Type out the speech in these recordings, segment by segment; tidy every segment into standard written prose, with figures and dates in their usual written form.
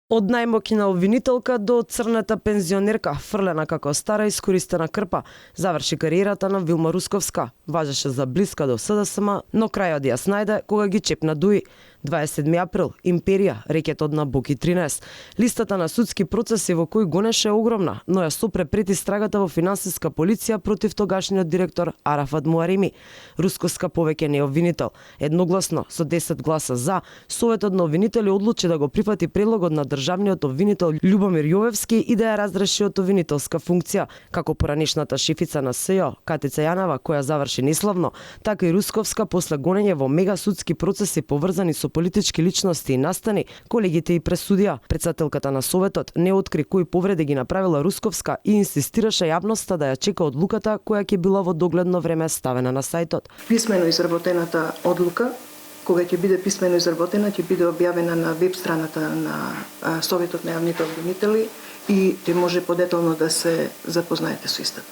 Од најмокина обвинителка до црната пензионерка, фрлена како стара искористена крпа, заврши кариерата на Вилма Русковска. Важеше за блиска до СДСМ, но крајот ја снајде кога ги чепна дуи. 27 април, Империја, рекетот на Боки 13. Листата на судски процеси во кои гонеше е огромна, но ја сопре пред истрагата во финансиска полиција против тогашниот директор Арафат Муареми. Русковска повеќе не е обвинител. Едногласно, со 10 гласа за, Советот на обвинители одлучи да го прифати предлогот на државниот обвинител Љубомир Јовевски и да ја разреши од обвинителска функција. Како поранешната шефица на СЈО, Катица Јанева, која заврши неславно, така и Русковска после гонење во мега судски процеси поврзани со политички личности и настани, колегите и пресудија. Претседателката на Советот не откри кои повреди ги направила Русковска и инсистираше јавноста да ја чека одлуката која ќе била во догледно време ставена на сајтот. Писмено изработената одлука, кога ќе биде писмено изработена, ќе биде објавена на веб страната на Советот на јавните обвинители и ќе може подетално да се запознаете со истата.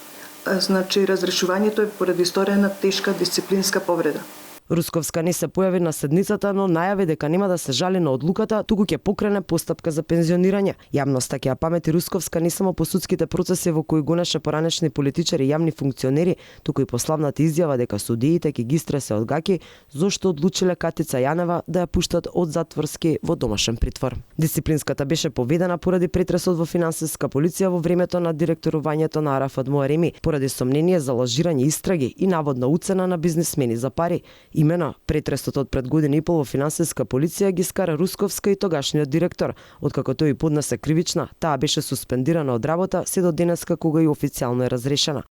Значи, разрешувањето е поради историја тешка дисциплинска повреда. Русковска не се појави на седницата, но најави дека нема да се жали на одлуката, туку ќе покрене постапка за пензионирање. Јавноста ќе ја памети Русковска не само по судските процеси во кои гонеше поранешни политичари и јавни функционери, туку и по славната изјава дека судиите ќе ги стресе од гаки зошто одлучиле Катица Јанева да ја пуштат од затворски во домашен притвор. Дисциплинската беше поведена поради претресот во финансиска полиција во времето на директорувањето на Арафат Муареми, поради сомнение за лажирање истраги и наводна уцена на бизнисмени за пари. Имено, претресот од пред година и пол во финансиска полиција ги скара Русковска и тогашниот директор. Откако тој поднесе кривична, таа беше суспендирана од работа се до денеска кога и официјално е разрешена.